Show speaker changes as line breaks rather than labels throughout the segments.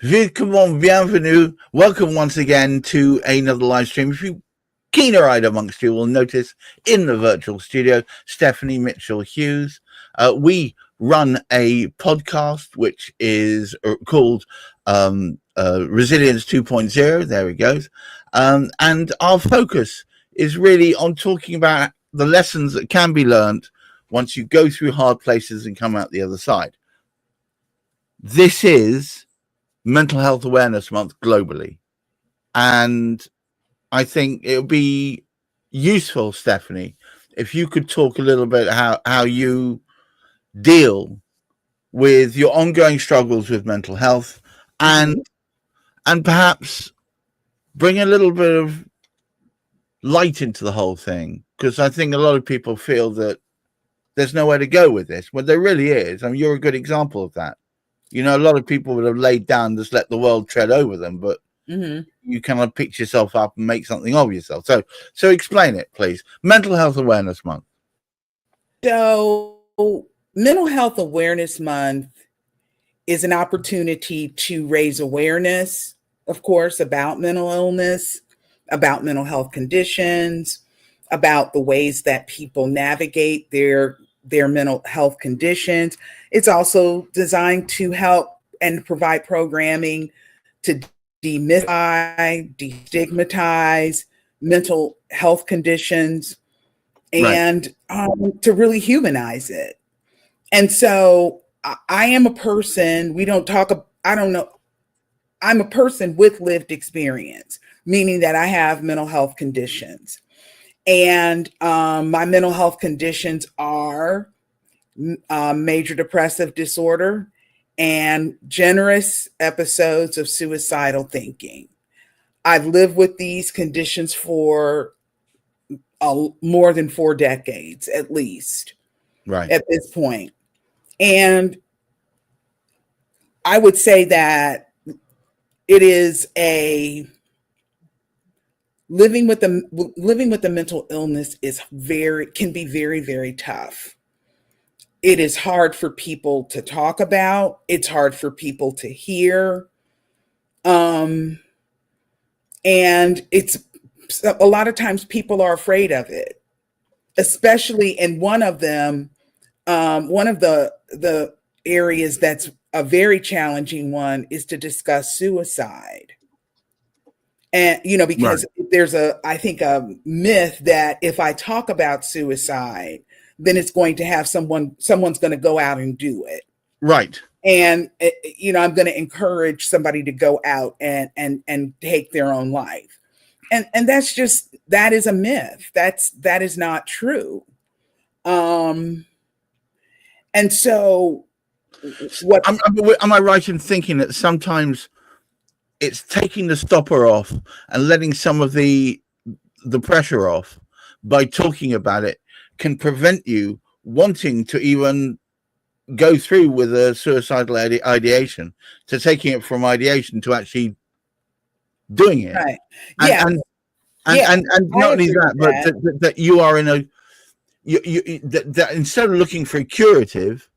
Willkommen, bienvenue. Welcome once again to another live stream. If you keener-eyed amongst you will notice in the virtual studio, Stephanie, Mitchell, Hughes. We run a podcast which is called Resilience 2.0. There it goes. And our focus is really on talking about the lessons that can be learned once you go through hard places and come out the other side. This is Mental Health Awareness Month globally. And I think it would be useful, Stephanie, if you could talk a little bit how you deal with your ongoing struggles with mental health and perhaps bring a little bit of light into the whole thing. Because I think a lot of people feel that there's nowhere to go with this, when there really is. I mean, you're a good example of that. You know, a lot of people would have laid down, just let the world tread over them, but you kind of pick yourself up and make something of yourself. So explain it, please. Mental Health Awareness Month.
So Mental Health Awareness Month is an opportunity to raise awareness, of course, about mental illness, about mental health conditions, about the ways that people navigate their mental health conditions. It's also designed to help and provide programming to demystify, destigmatize mental health conditions and to really humanize it. And so I am a person, I'm a person with lived experience, meaning that I have mental health conditions. And my mental health conditions are major depressive disorder and generous episodes of suicidal thinking. I've lived with these conditions for more than 4 decades, at least, at this point. And I would say that it is living with the mental illness can be very, very tough. It is hard for people to talk about. It's hard for people to hear. And it's a lot of times people are afraid of it, especially in one of the areas that's a very challenging one is to discuss suicide. And, because there's I think a myth that if I talk about suicide, then it's going to have someone's going to go out and do it.
Right.
And, I'm going to encourage somebody to go out and take their own life. And that is a myth. That is not true. And so
am I right in thinking that sometimes it's taking the stopper off and letting some of the pressure off by talking about it can prevent you wanting to even go through with a suicidal ideation, to taking it from ideation to actually doing it.
Right.
And not only that, but that you are in that instead of looking for a curative,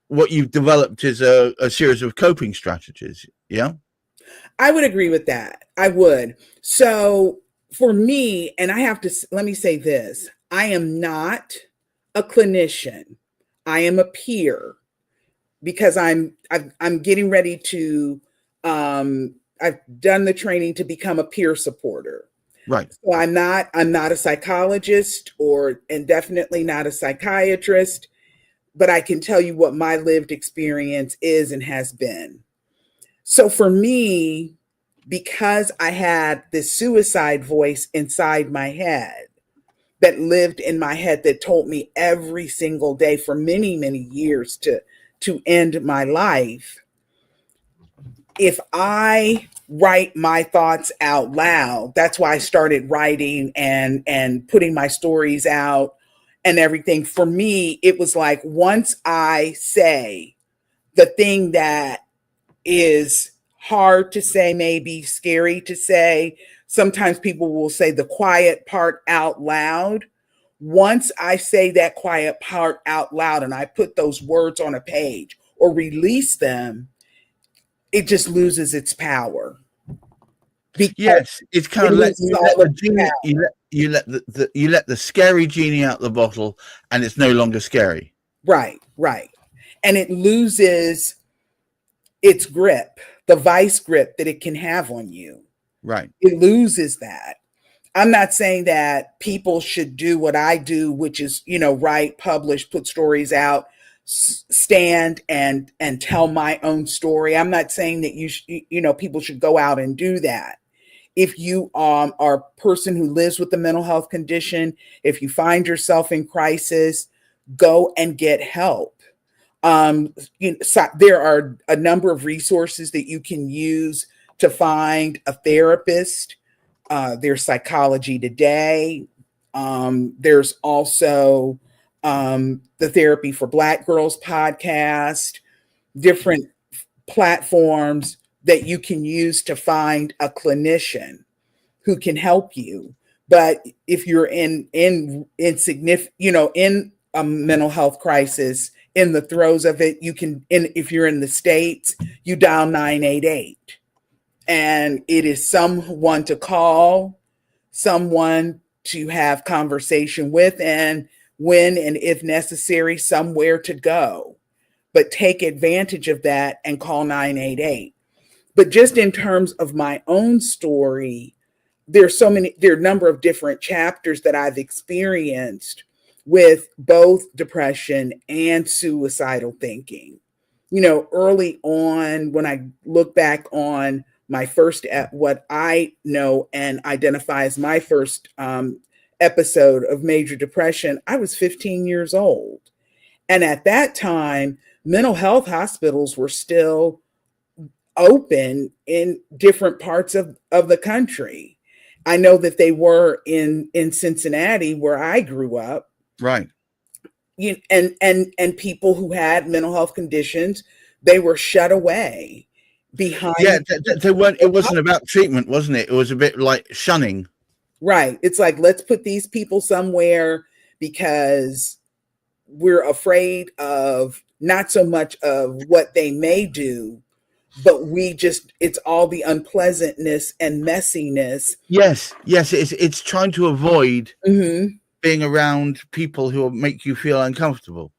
what you've developed is a series of coping strategies. Yeah.
I would agree with that. I would. So for me, and let me say this, I am not a clinician. I am a peer because I'm getting ready to, I've done the training to become a peer supporter.
Right.
So I'm not a psychologist and definitely not a psychiatrist, but I can tell you what my lived experience is and has been. So for me, because I had this suicide voice inside my head that lived in my head that told me every single day for many, many years to end my life, if I write my thoughts out loud, that's why I started writing and putting my stories out and everything. For me, it was like, once I say the thing that is hard to say, maybe scary to say, sometimes people will say the quiet part out loud. Once I say that quiet part out loud and I put those words on a page or release them, it just loses its power. Because
Yes, it's kind
it
of
loses all of its power.
you let the scary genie out the bottle, and it's no longer scary.
Right, right. And it loses its grip, the vice grip that it can have on you.
Right.
It loses that. I'm not saying that people should do what I do, which is, write, publish, put stories out, stand and tell my own story. I'm not saying that people should go out and do that. If you are a person who lives with a mental health condition, if you find yourself in crisis, go and get help. So there are a number of resources that you can use to find a therapist. There's Psychology Today. There's also the Therapy for Black Girls podcast, different platforms that you can use to find a clinician who can help you. But if you're in significant, in a mental health crisis, in the throes of it, if you're in the States, you dial 988. And it is someone to call, someone to have conversation with, and when and if necessary, somewhere to go. But take advantage of that and call 988. But just in terms of my own story, there are a number of different chapters that I've experienced with both depression and suicidal thinking. Early on, when I look back on my first, what I know and identify as my first episode of major depression, I was 15 years old. And at that time, mental health hospitals were still open in different parts of the country. I know that they were in Cincinnati, where I grew up.
Right.
And people who had mental health conditions, they were shut away behind.
Yeah, they weren't. It wasn't about treatment, wasn't it? It was a bit like shunning.
Right. It's like, let's put these people somewhere because we're afraid of not so much of what they may do, but it's all the unpleasantness and messiness.
Yes. It's trying to avoid
Mm-hmm.
being around people who will make you feel uncomfortable.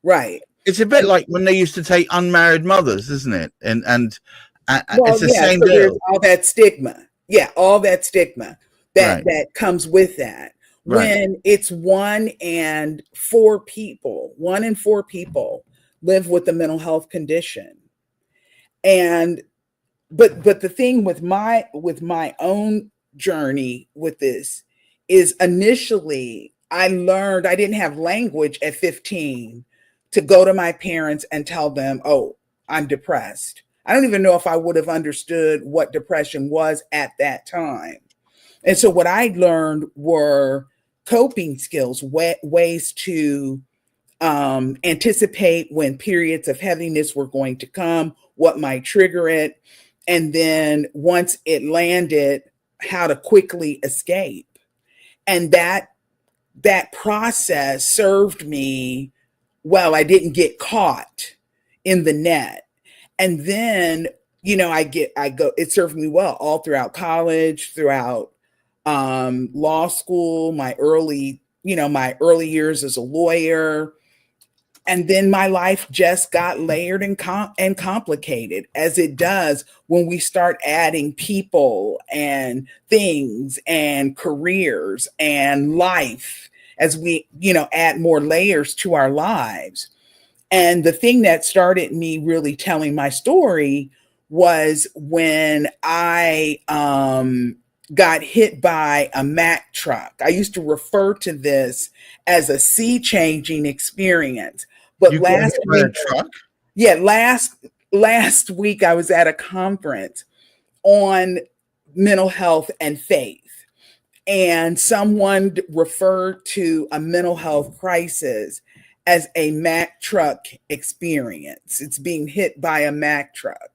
Right.
It's a bit like when they used to take unmarried mothers, isn't it? And it's the same
so
deal.
There's all that stigma. Yeah, all that stigma that comes with that.
Right.
When it's one in four people live with a mental health condition. And but the thing with my own journey with this is, initially I learned I didn't have language at 15 to go to my parents and tell them, oh, I'm depressed. I don't even know if I would have understood what depression was at that time. And so what I learned were coping skills, ways to anticipate when periods of heaviness were going to come, what might trigger it, and then once it landed, how to quickly escape. And that process served me well. I didn't get caught in the net. And then, it served me well all throughout college, throughout law school, my early years as a lawyer. And then my life just got layered and complicated, as it does when we start adding people and things and careers and life, as we, add more layers to our lives. And the thing that started me really telling my story was when I got hit by a Mack truck. I used to refer to this as a sea-changing experience. But
you
last week,
truck?
Yeah, last week I was at a conference on mental health and faith. And someone referred to a mental health crisis as a Mack truck experience. It's being hit by a Mack truck.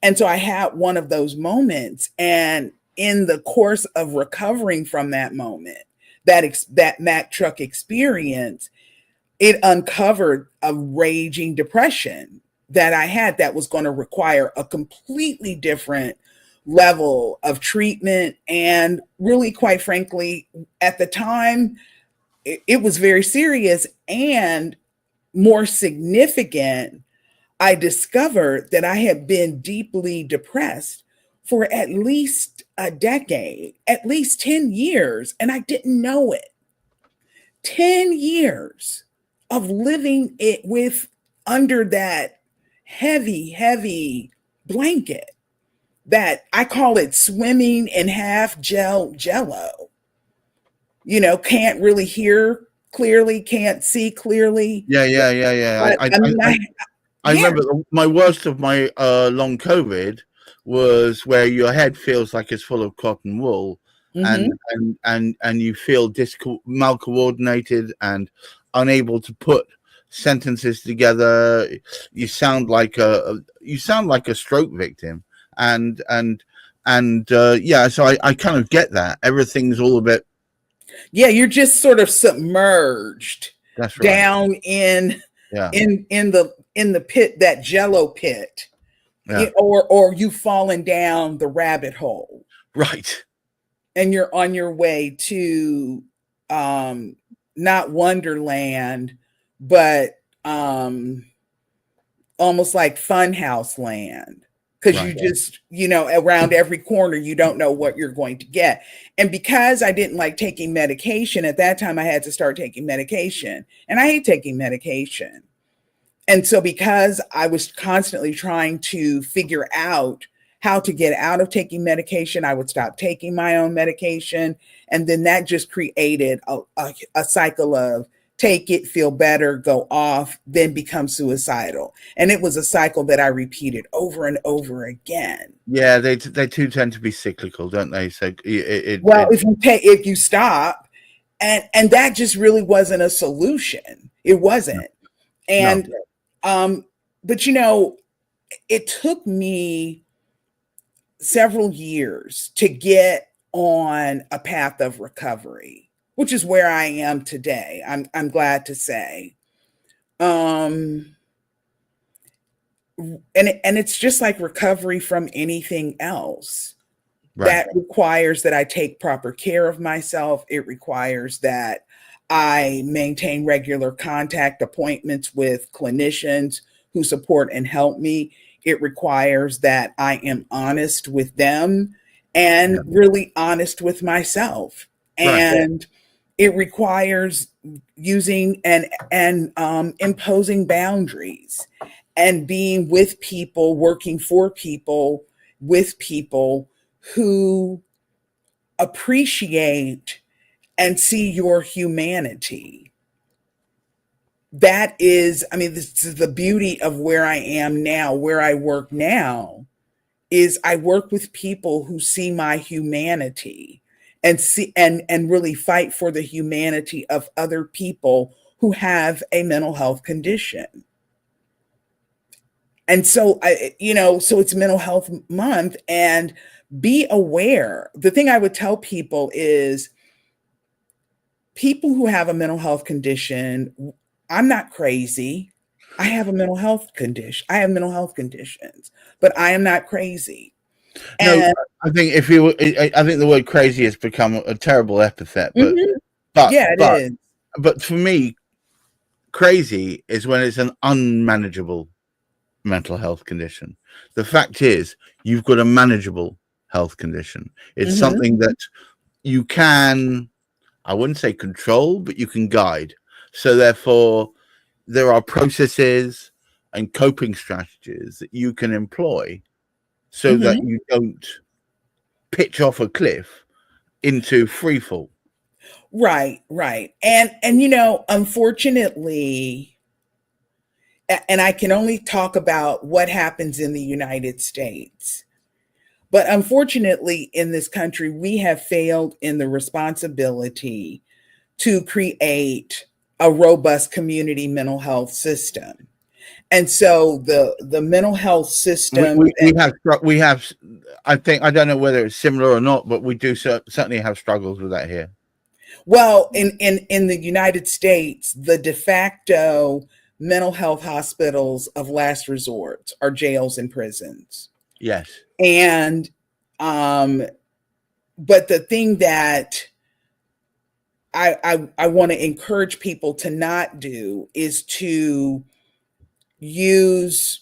And so I had one of those moments. And in the course of recovering from that moment, that Mack truck experience, it uncovered a raging depression that I had that was going to require a completely different level of treatment. And really, quite frankly, at the time, it was very serious. And more significant, I discovered that I had been deeply depressed for at least a decade, at least 10 years, and I didn't know it. 10 years of living it with under that heavy blanket that I call it swimming in half jello. You know, can't really hear clearly, can't see clearly.
Yeah.
But I mean,
I
yeah.
remember my worst of my long COVID was where your head feels like it's full of cotton wool, and you feel malcoordinated and unable to put sentences together. You sound like a stroke victim, and yeah. So I kind of get that. Everything's all a bit.
Yeah, you're just sort of submerged.
That's right.
Down in the pit, that jello pit.
Yeah.
Or you've fallen down the rabbit hole.
Right.
And you're on your way to not Wonderland, but almost like Funhouse land. Because you just, around every corner, you don't know what you're going to get. And because I didn't like taking medication, at that time I had to start taking medication. And I hate taking medication. And so because I was constantly trying to figure out how to get out of taking medication, I would stop taking my own medication. And then that just created a cycle of take it, feel better, go off, then become suicidal. And it was a cycle that I repeated over and over again.
Yeah, they too tend to be cyclical, don't they? So
if you stop, and that just really wasn't a solution. It wasn't. And but it took me several years to get on a path of recovery, which is where I am today. I'm glad to say. And it's just like recovery from anything else. Right. That requires that I take proper care of myself. It requires that I maintain regular contact appointments with clinicians who support and help me. It requires that I am honest with them and really honest with myself. And it requires using and imposing boundaries and being with people, working for people, with people who appreciate and see your humanity. That is, this is the beauty of where I am now, where I work now, is I work with people who see my humanity and see and really fight for the humanity of other people who have a mental health condition. And so so it's Mental Health Month, and be aware. The thing I would tell people is people who have a mental health condition, I'm not crazy. I have a mental health condition. I have mental health conditions, but I am not crazy.
No, I think I think the word crazy has become a terrible epithet, but
it is.
But for me, crazy is when it's an unmanageable mental health condition. The fact is, you've got a manageable health condition. It's something that you can, I wouldn't say control, but you can guide. So therefore, there are processes and coping strategies that you can employ so that you don't pitch off a cliff into free fall.
Right. And unfortunately, and I can only talk about what happens in the United States, but unfortunately in this country, we have failed in the responsibility to create a robust community mental health system. And so the mental health system,
we have, I think, I don't know whether it's similar or not, but we do certainly have struggles with that here.
Well, in the United States, the de facto mental health hospitals of last resort are jails and prisons.
Yes.
And but the thing that I want to encourage people to not do is to use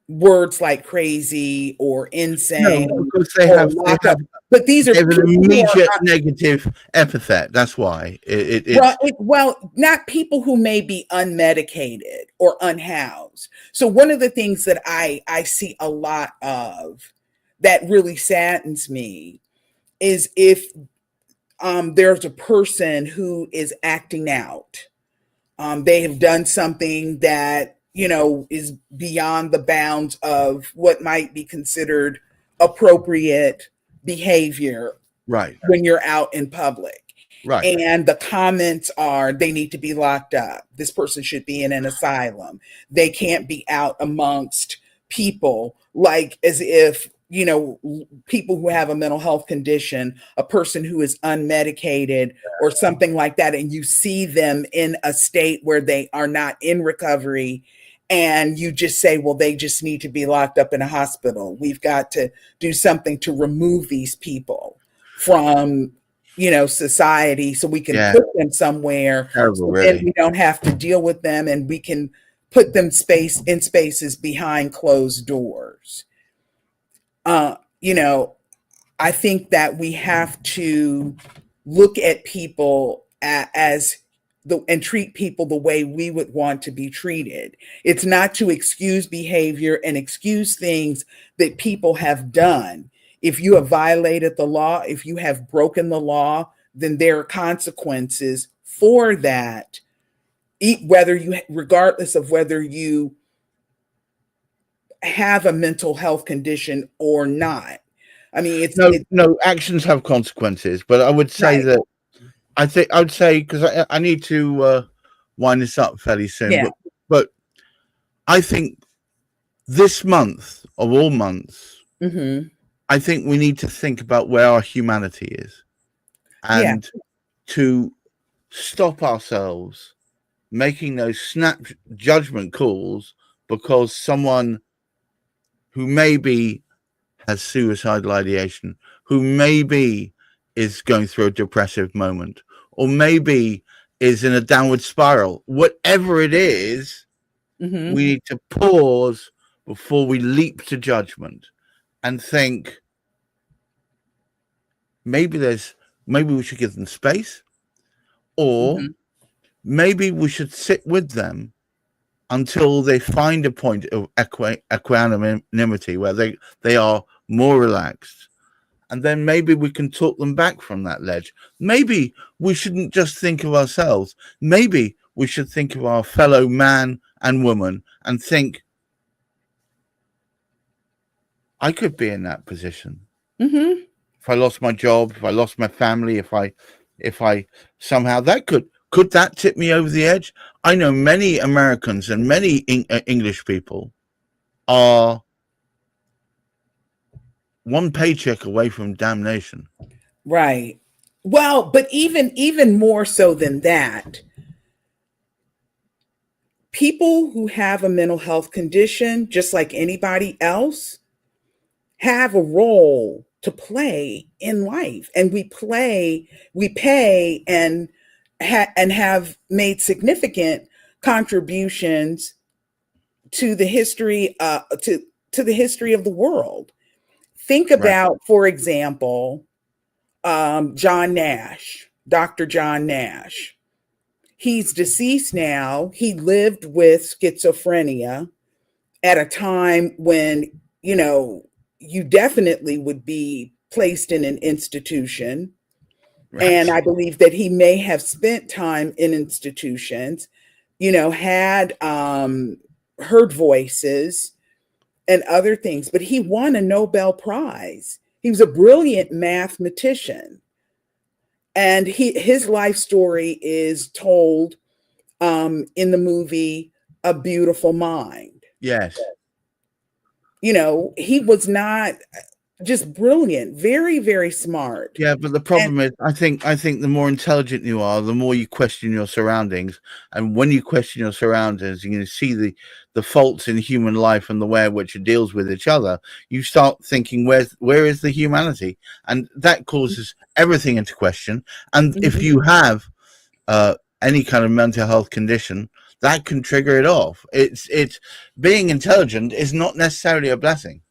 words like crazy or insane
No, because they
or
have
lock up. But these are
an
people who
immediate
are,
negative epithet. That's why
well, not people who may be unmedicated or unhoused. So one of the things that I see a lot of that really saddens me is if there's a person who is acting out. They have done something that, is beyond the bounds of what might be considered appropriate behavior
right.
when you're out in public.
Right.
And the comments are, they need to be locked up. This person should be in an asylum. They can't be out amongst people, like as if, people who have a mental health condition, a person who is unmedicated or something like that, and you see them in a state where they are not in recovery, and you just say, well, they just need to be locked up in a hospital. We've got to do something to remove these people from society, so we can put them somewhere.
Terrible,
So
really.
then we don't have to deal with them, and we can put them in spaces behind closed doors. I think that we have to look at people and treat people the way we would want to be treated. It's not to excuse behavior and excuse things that people have done. If you have violated the law, if you have broken the law, then there are consequences for that, regardless of whether you have a mental health condition or not. I mean,
no actions have consequences, but I would say
right.
that I would say, because I need to wind this up fairly soon,
Yeah.
but I think this month of all months, I think we need to think about where our humanity is, and to stop ourselves making those snap judgment calls because someone who maybe has suicidal ideation, who maybe is going through a depressive moment, or maybe is in a downward spiral, whatever it is, we need to pause before we leap to judgment and think, maybe we should give them space, or maybe we should sit with them until they find a point of equanimity where they are more relaxed. And then maybe we can talk them back from that ledge. Maybe we shouldn't just think of ourselves. Maybe we should think of our fellow man and woman and think, I could be in that position. If I lost my job, if I lost my family, if I somehow could that tip me over the edge? I know many Americans and many English people are one paycheck away from damnation.
Right. Well, but even more so than that, people who have a mental health condition, just like anybody else, have a role to play in life, and we pay and have made significant contributions to the history to the history of the world. Think about, for example, John Nash, Dr. John Nash. He's deceased now. He lived with schizophrenia at a time when, you definitely would be placed in an institution. And I believe that he may have spent time in institutions, had heard voices and other things, but he won a Nobel Prize. He was a brilliant mathematician. And his life story is told in the movie A Beautiful Mind.
Yes.
He was not just brilliant, very, very smart.
Yeah, but the problem is, I think the more intelligent you are, the more you question your surroundings, and when you question your surroundings, and you see the faults in human life and the way in which it deals with each other, you start thinking, where is the humanity, and that causes everything into question. And if you have any kind of mental health condition, that can trigger it off. It's being intelligent is not necessarily a blessing.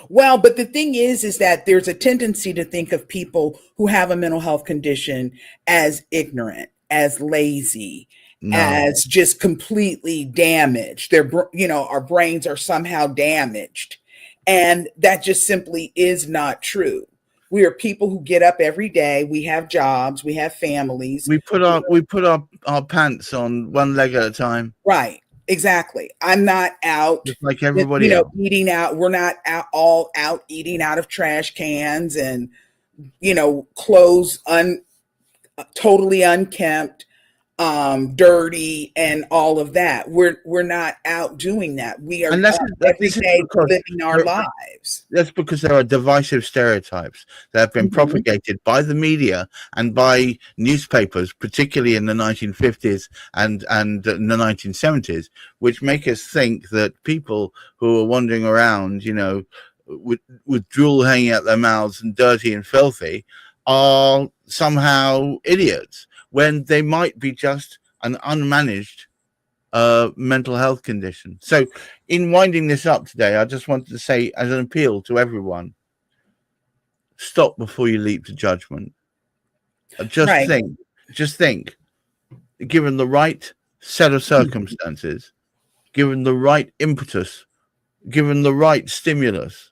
Well, but the thing is that there's a tendency to think of people who have a mental health condition as ignorant, as lazy,
No,
as just completely damaged. Our brains are somehow damaged. And that just simply is not true. We are people who get up every day. We have jobs, we have families.
we put our pants on one leg at a time,
Right. Exactly. I'm not out,
just like everybody else.
eating out. We're not all out eating out of trash cans and, clothes totally unkempt, dirty, and all of that. We're not out doing that. We are
And
every day living our lives.
that's because there are divisive stereotypes that have been propagated by the media and by newspapers, particularly in the 1950s and the 1970s, which make us think that people who are wandering around, with drool hanging out their mouths and dirty and filthy, are somehow idiots, when they might be just an unmanaged mental health condition. So in winding this up today, I just wanted to say, as an appeal to everyone, stop before you leap to judgment. Just
Right.
think, given the right set of circumstances, given the right impetus, given the right stimulus,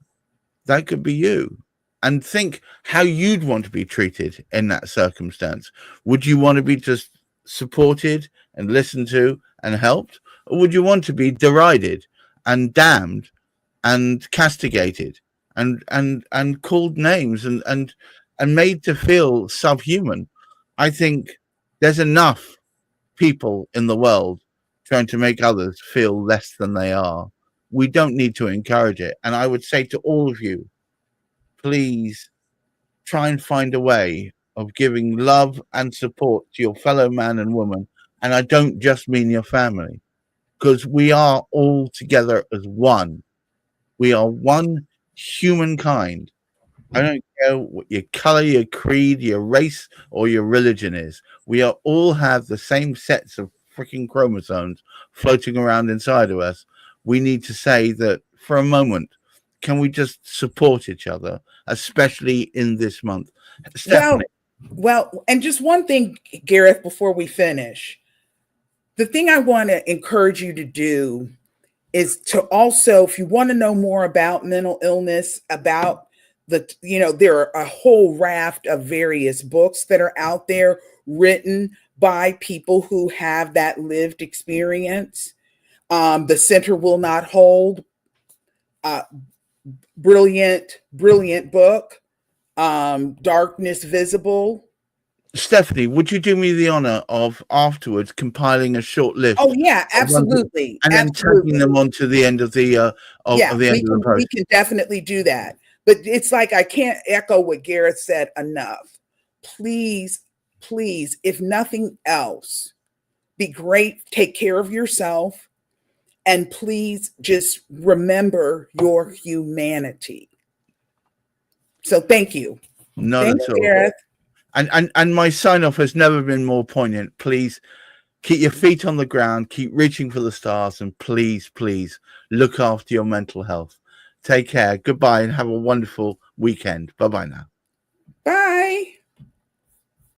that could be you. And think how you'd want to be treated in that circumstance. Would you want to be just supported and listened to and helped, or would you want to be derided and damned and castigated and called names and made to feel subhuman? I think there's enough people in the world trying to make others feel less than they are. We don't need to encourage it. And I would say to all of you, please try and find a way of giving love and support to your fellow man and woman. And I don't just mean your family, because we are all together as one. We are one humankind. I don't care what your color, your creed, your race, or your religion is. We are all have the same sets of freaking chromosomes floating around inside of us. We need to say that for a moment, can we just support each other, especially in this month? Stephanie.
Well, and just one thing, Gareth, before we finish, the thing I want to encourage you to do is to also, if you want to know more about mental illness, about there are a whole raft of various books that are out there written by people who have that lived experience. The Center Will Not Hold, brilliant book. Darkness Visible.
Stephanie, would you do me the honor of afterwards compiling a short list?
Oh yeah, absolutely,
and then taking them on to the end of the the post.
We can definitely do that. But it's like, I can't echo what Gareth said enough. Please, if nothing else, be great, take care of yourself, and please just remember your humanity. So thank you.
Thank you, Gareth. And my sign off has never been more poignant. Please keep your feet on the ground, keep reaching for the stars, and please look after your mental health. Take care. Goodbye and have a wonderful weekend. Bye-bye now.
Bye.